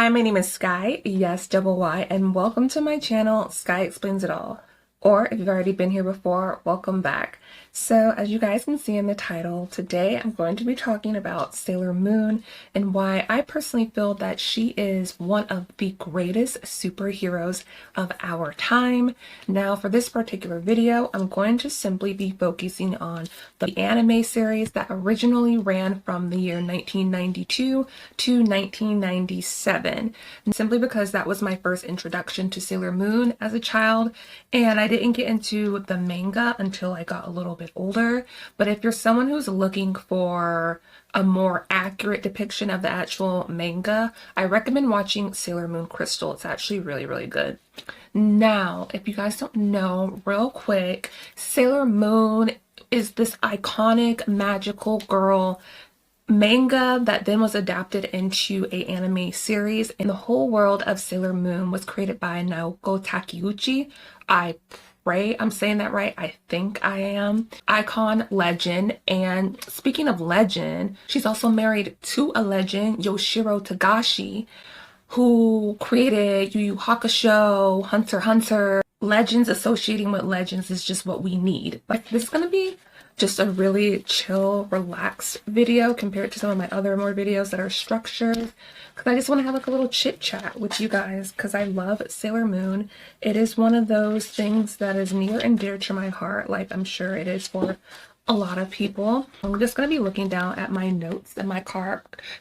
Hi, my name is Sky, yes, double Y, and welcome to my channel, Sky Explains It All. Or if you've already been here before, welcome back. So as you guys can see in the title, today I'm going to be talking about Sailor Moon and why I personally feel that she is one of the greatest superheroes of our time. Now for this particular video, I'm going to simply be focusing on the anime series that originally ran from the year 1992 to 1997. Simply because that was my first introduction to Sailor Moon as a child, and I didn't get into the manga until I got a little bit older. But if you're someone who's looking for a more accurate depiction of the actual manga, I recommend watching Sailor Moon Crystal. It's actually really good. Now, if you guys don't know, real quick, Sailor Moon is this iconic magical girl manga that then was adapted into an anime series, and the whole world of Sailor Moon was created by Naoko Takeuchi. I pray I'm saying that right. I think I am. Icon legend. And speaking of legend, she's also married to a legend, Yoshiro Tagashi, who created Yu Yu Hakusho, Hunter x Hunter. Legends associating with legends is just what we need. Like, this is gonna be just a really chill, relaxed video compared to some of my other more videos that are structured, because I just want to have like a little chit chat with you guys because I love Sailor Moon. It is one of those things that is near and dear to my heart, like I'm sure it is for a lot of people. I'm just going to be looking down at my notes in my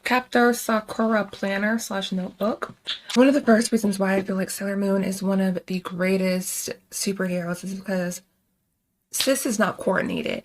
Captor Sakura planner / notebook. One of the first reasons why I feel like Sailor Moon is one of the greatest superheroes is because sis is not coordinated.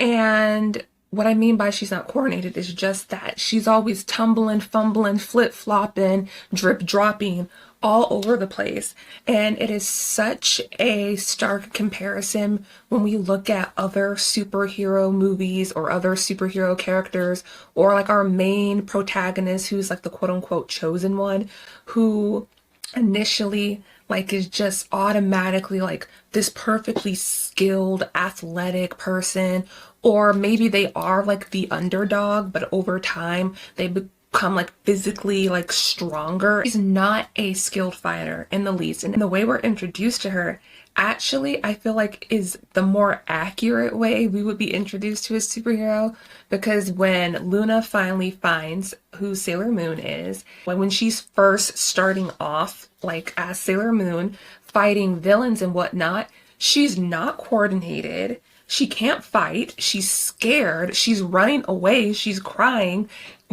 And what I mean by she's not coordinated is just that she's always tumbling, fumbling, flip-flopping, drip-dropping all over the place. And it is such a stark comparison when we look at other superhero movies or other superhero characters, or like our main protagonist who's like the quote-unquote chosen one, who initially like is just automatically like this perfectly skilled athletic person, or maybe they are like the underdog, but over time they become like physically like stronger. She's not a skilled fighter in the least, and the way we're introduced to her actually I feel like is the more accurate way we would be introduced to a superhero, because when Luna finally finds who Sailor Moon is, when she's first starting off like as Sailor Moon fighting villains and whatnot, she's not coordinated. She can't fight. She's scared. She's running away. She's crying,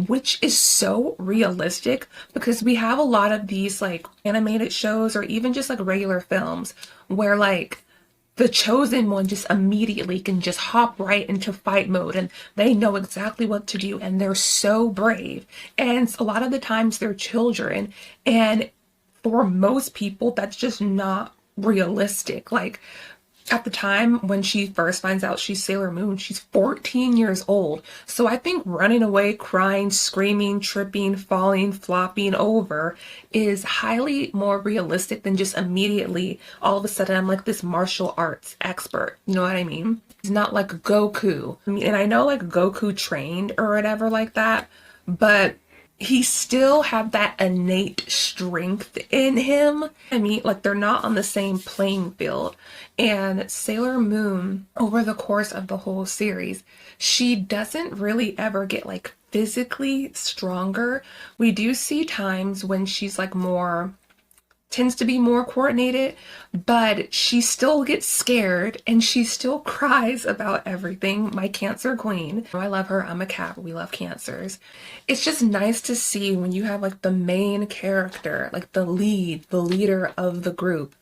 which is so realistic because we have a lot of these like animated shows or even just like regular films where like the chosen one just immediately can just hop right into fight mode and they know exactly what to do and they're so brave. And a lot of the times they're children, and for most people that's just not realistic. Like, at the time when she first finds out she's Sailor Moon, she's 14 years old. So I think running away, crying, screaming, tripping, falling, flopping over is highly more realistic than just immediately all of a sudden I'm like this martial arts expert. You know what I mean? It's not like Goku. I mean, and I know like Goku trained or whatever like that, but he still had that innate strength in him. I mean, like they're not on the same playing field. And Sailor Moon, over the course of the whole series, she doesn't really ever get like physically stronger. We do see times when she's like tends to be more coordinated, but she still gets scared and she still cries about everything. My Cancer queen. I love her. I'm a cat. We love Cancers. It's just nice to see when you have like the main character, like the leader of the group,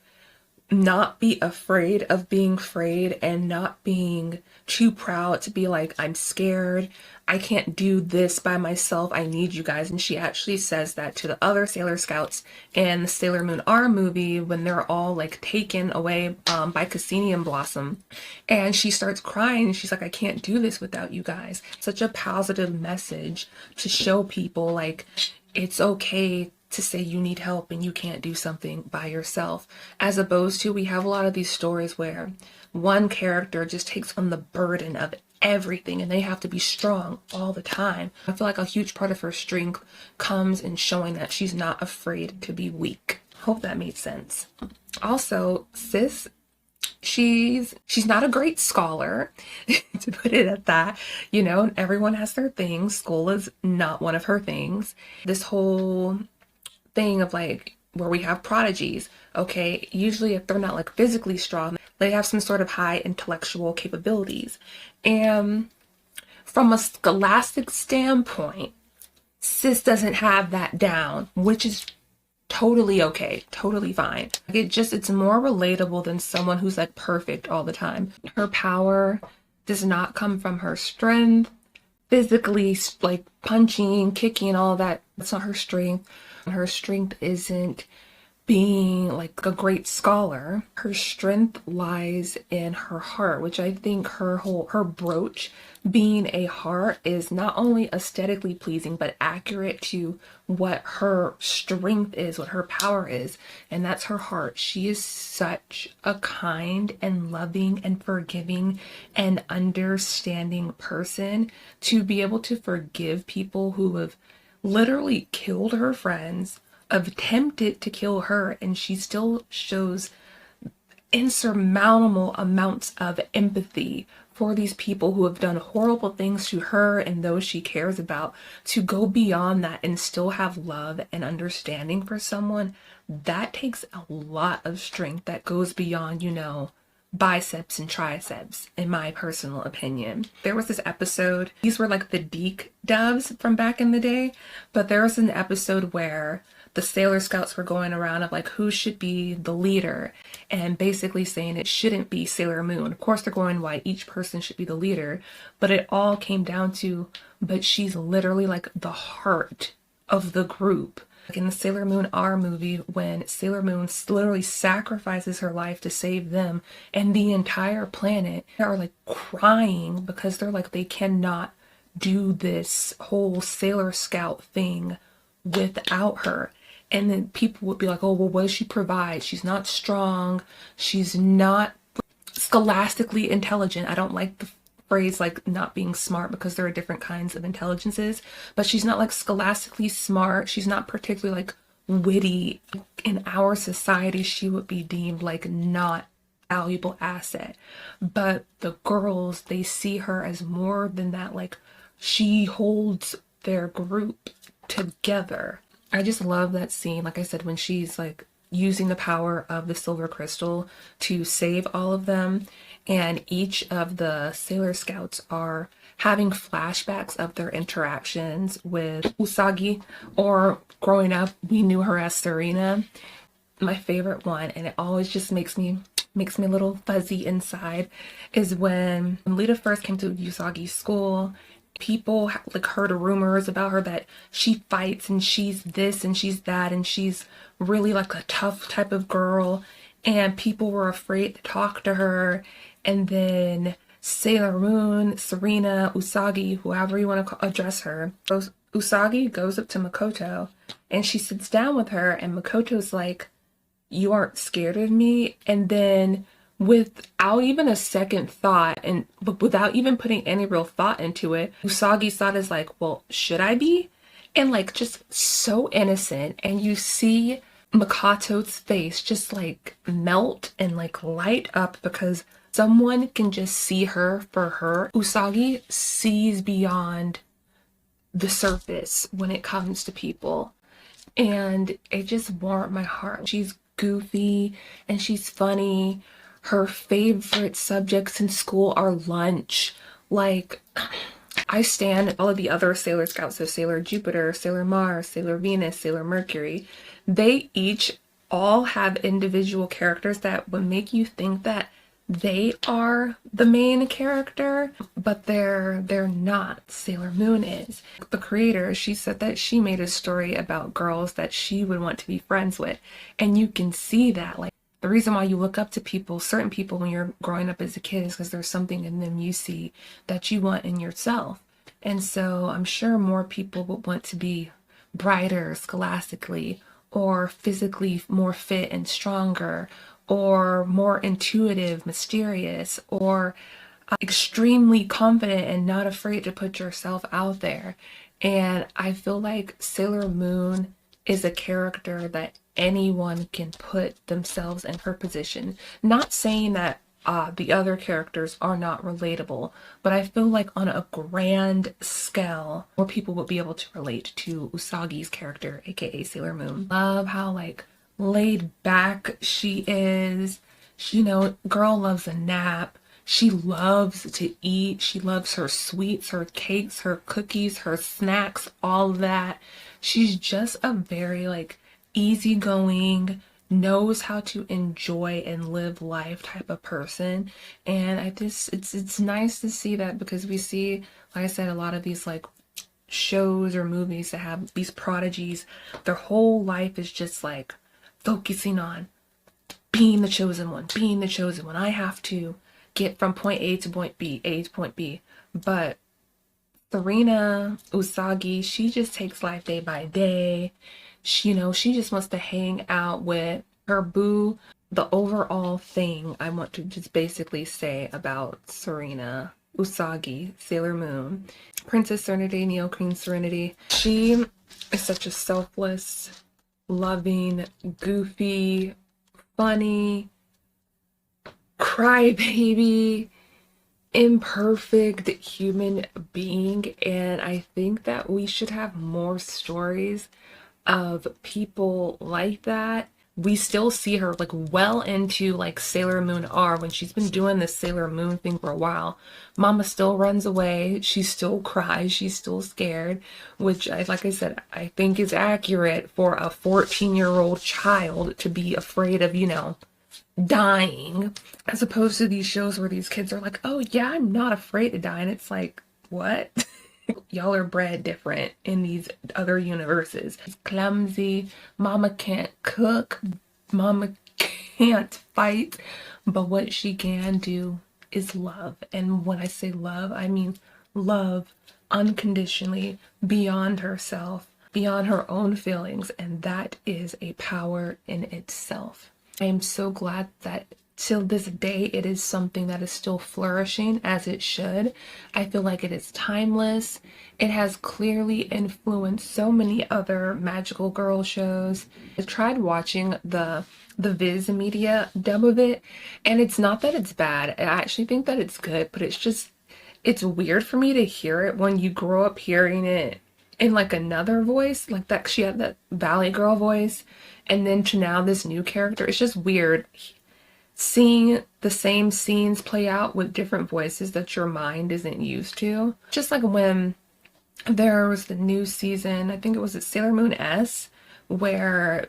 not be afraid of being afraid and not being too proud to be like, I'm scared, I can't do this by myself, I need you guys. And she actually says that to the other Sailor Scouts in the Sailor Moon R movie when they're all like taken away by Cassinian Blossom, and she starts crying. She's like, I can't do this without you guys. Such a positive message to show people like it's okay to say you need help and you can't do something by yourself, as opposed to we have a lot of these stories where one character just takes on the burden of everything and they have to be strong all the time. I feel like a huge part of her strength comes in showing that she's not afraid to be weak. Hope that made sense. Also, sis, she's not a great scholar, to put it at that. You know, everyone has their things. School is not one of her things. This whole thing of like where we have prodigies, okay, usually if they're not like physically strong, they have some sort of high intellectual capabilities. And from a scholastic standpoint, sis doesn't have that down, which is totally okay, totally fine. It's more relatable than someone who's like perfect all the time. Her power does not come from her strength, physically, like punching, kicking, all that. That's not her strength. Her strength isn't being like a great scholar. Her strength lies in her heart, which I think her brooch being a heart is not only aesthetically pleasing but accurate to what her strength is, what her power is, and that's her heart. She is such a kind and loving and forgiving and understanding person to be able to forgive people who have literally killed her friends, attempted to kill her, and she still shows insurmountable amounts of empathy for these people who have done horrible things to her and those she cares about. To go beyond that and still have love and understanding for someone, that takes a lot of strength that goes beyond, you know, biceps and triceps, in my personal opinion. There was this episode, these were like the Deke doves from back in the day, but there was an episode where the Sailor Scouts were going around of like who should be the leader, and basically saying it shouldn't be Sailor Moon. Of course they're going why each person should be the leader, but it all came down to, but she's literally like the heart of the group. Like in the Sailor Moon R movie, when Sailor Moon literally sacrifices her life to save them, and the entire planet are like crying because they're like, they cannot do this whole Sailor Scout thing without her. And then people would be like, oh, well, what does she provide? She's not strong. She's not scholastically intelligent. I don't like the phrase like not being smart because there are different kinds of intelligences, but she's not like scholastically smart. She's not particularly like witty. In our society, she would be deemed like not valuable asset. But the girls, they see her as more than that. Like she holds their group together. I just love that scene, like I said, when she's like using the power of the silver crystal to save all of them, and each of the Sailor Scouts are having flashbacks of their interactions with Usagi, or growing up we knew her as Serena. My favorite one, and it always just makes me a little fuzzy inside, is when Lita first came to Usagi's school. People like heard rumors about her that she fights and she's this and she's that and she's really like a tough type of girl, and people were afraid to talk to her. And then Sailor Moon, Serena, Usagi, whoever you want to address her, Usagi goes up to Makoto and she sits down with her, and Makoto's like, you aren't scared of me? And then without even a second thought, and without even putting any real thought into it, Usagi's thought is like, well, should I be? And like just so innocent, and you see Makoto's face just like melt and like light up because someone can just see her for her. Usagi sees beyond the surface when it comes to people, and it just warmed my heart. She's goofy and she's funny. Her favorite subjects in school are lunch. Like, I stand all of the other Sailor Scouts, so Sailor Jupiter, Sailor Mars, Sailor Venus, Sailor Mercury. They each all have individual characters that would make you think that they are the main character, but they're not. Sailor Moon is. The creator, she said that she made a story about girls that she would want to be friends with, and you can see that. Like, the reason why you look up to people, certain people, when you're growing up as a kid is because there's something in them you see that you want in yourself. And so I'm sure more people would want to be brighter scholastically, or physically more fit and stronger, or more intuitive, mysterious, or extremely confident and not afraid to put yourself out there. And I feel like Sailor Moon is a character that anyone can put themselves in her position. Not saying that the other characters are not relatable, but I feel like on a grand scale, more people would be able to relate to Usagi's character, aka Sailor Moon. Love how like laid back she is. She, you know, girl loves a nap. She loves to eat. She loves her sweets, her cakes, her cookies, her snacks, all that. She's just a very like easygoing, knows how to enjoy and live life type of person. And I just it's nice to see that, because we see, like I said, a lot of these like shows or movies that have these prodigies, their whole life is just like focusing on being the chosen one, being the chosen one. I have to get from point A to point B, A to point B. But Serena Usagi, she just takes life day by day. She, you know, she just wants to hang out with her boo. The overall thing I want to just basically say about Serena Usagi, Sailor Moon, Princess Serenity, Neo Queen Serenity, she is such a selfless, loving, goofy, funny, crybaby, imperfect human being. And I think that we should have more stories of people like that. We still see her like well into like Sailor Moon R, when she's been doing this Sailor Moon thing for a while. Mama still runs away, she still cries, she's still scared, which like I said, I think is accurate for a 14-year-old child to be afraid of, you know, dying, as opposed to these shows where these kids are like, oh yeah, I'm not afraid to die. And it's like, what? Y'all are bred different in these other universes. It's clumsy, mama can't cook, mama can't fight, but what she can do is love. And when I say love, I mean love unconditionally, beyond herself, beyond her own feelings, and that is a power in itself. I am so glad that till this day it is something that is still flourishing as it should. I feel like it is timeless. It has clearly influenced so many other magical girl shows. I tried watching the Viz Media dub of it, and it's not that it's bad. I actually think that it's good, but it's weird for me to hear it when you grow up hearing it in like another voice, like that she had that Valley Girl voice, and then to now this new character. It's just weird seeing the same scenes play out with different voices that your mind isn't used to. Just like when there was the new season, I think it was at Sailor Moon S, where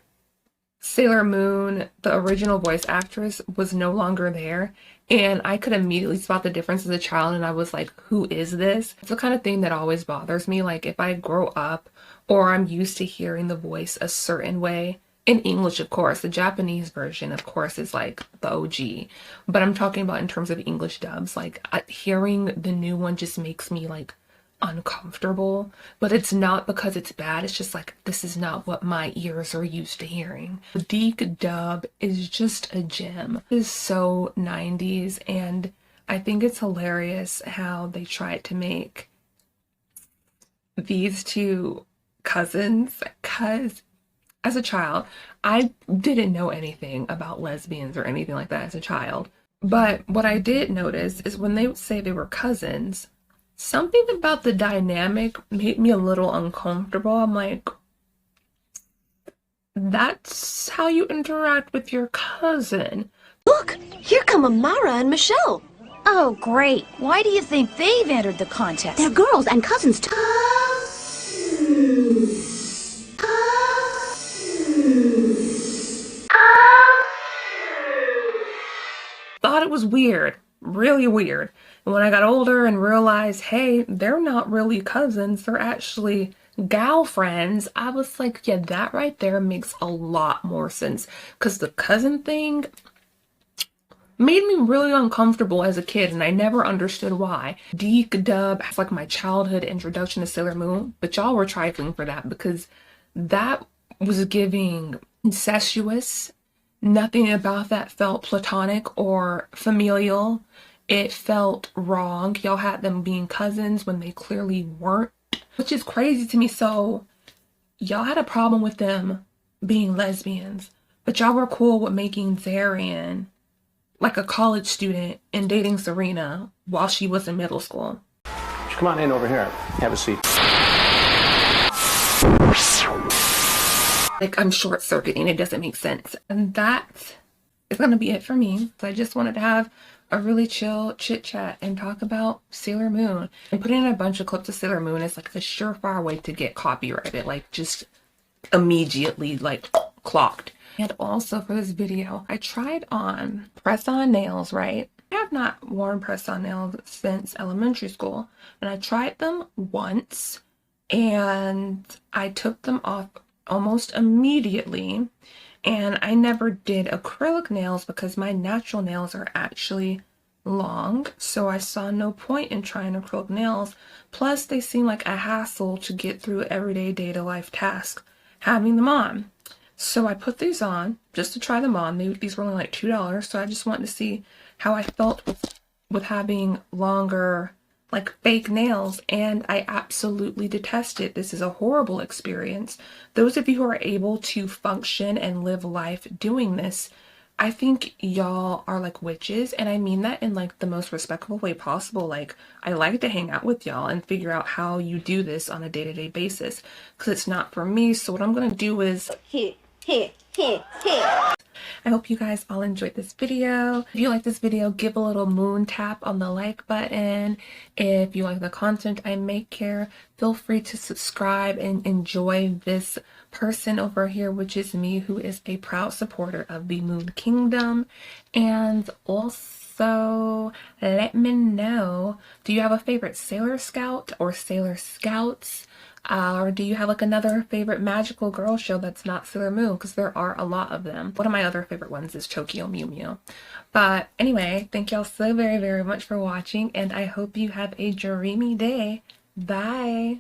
Sailor Moon, the original voice actress, was no longer there, and I could immediately spot the difference as a child, and I was like, who is this? It's the kind of thing that always bothers me. Like if I grow up or I'm used to hearing the voice a certain way, in English, of course, the Japanese version, of course, is like the OG, but I'm talking about in terms of English dubs, like hearing the new one just makes me like uncomfortable. But it's not because it's bad, it's just like, this is not what my ears are used to hearing. The Deke dub is just a gem. It is so 90s, and I think it's hilarious how they tried to make these two cousins, because as a child, I didn't know anything about lesbians or anything like that as a child. But what I did notice is when they would say they were cousins, something about the dynamic made me a little uncomfortable. I'm like, that's how you interact with your cousin. Look, here come Amara and Michelle. Oh, great. Why do you think they've entered the contest? They're girls and cousins too. Thought it was weird, really weird. And when I got older and realized, hey, they're not really cousins, they're actually gal friends, I was like, yeah, that right there makes a lot more sense. Because the cousin thing made me really uncomfortable as a kid, and I never understood why. Deke dub has like my childhood introduction to Sailor Moon, but y'all were trifling for that because that was giving incestuous. Nothing about that felt platonic or familial. It felt wrong. Y'all had them being cousins when they clearly weren't, which is crazy to me. So y'all had a problem with them being lesbians, but y'all were cool with making Darian like a college student and dating Serena while she was in middle school. Come on in over here. Have a seat. Like, I'm short-circuiting. It doesn't make sense. And that is going to be it for me. So I just wanted to have a really chill chit-chat and talk about Sailor Moon. And putting in a bunch of clips of Sailor Moon is like a surefire way to get copyrighted. Like, just immediately, like, clocked. And also for this video, I tried on press-on nails, right? I have not worn press-on nails since elementary school. And I tried them once, and I took them off almost immediately. And I never did acrylic nails because my natural nails are actually long, so I saw no point in trying acrylic nails. Plus, they seem like a hassle to get through everyday day-to-life tasks having them on. So I put these on just to try them on. These were only like $2, so I just wanted to see how I felt with having longer, like, fake nails, and I absolutely detest it. This is a horrible experience. Those of you who are able to function and live life doing this, I think y'all are like witches, and I mean that in like the most respectful way possible. Like, I like to hang out with y'all and figure out how you do this on a day-to-day basis, because it's not for me. So what I'm gonna do is I hope you guys all enjoyed this video. If you like this video, give a little moon tap on the like button. If you like the content I make here, feel free to subscribe and enjoy this person over here, which is me, who is a proud supporter of the Moon Kingdom. And also, let me know, do you have a favorite Sailor Scout or Sailor Scouts? Or do you have like another favorite magical girl show that's not Sailor Moon? Because there are a lot of them. One of my other favorite ones is Tokyo Mew Mew. But anyway, thank y'all so very, very much for watching, and I hope you have a dreamy day. Bye!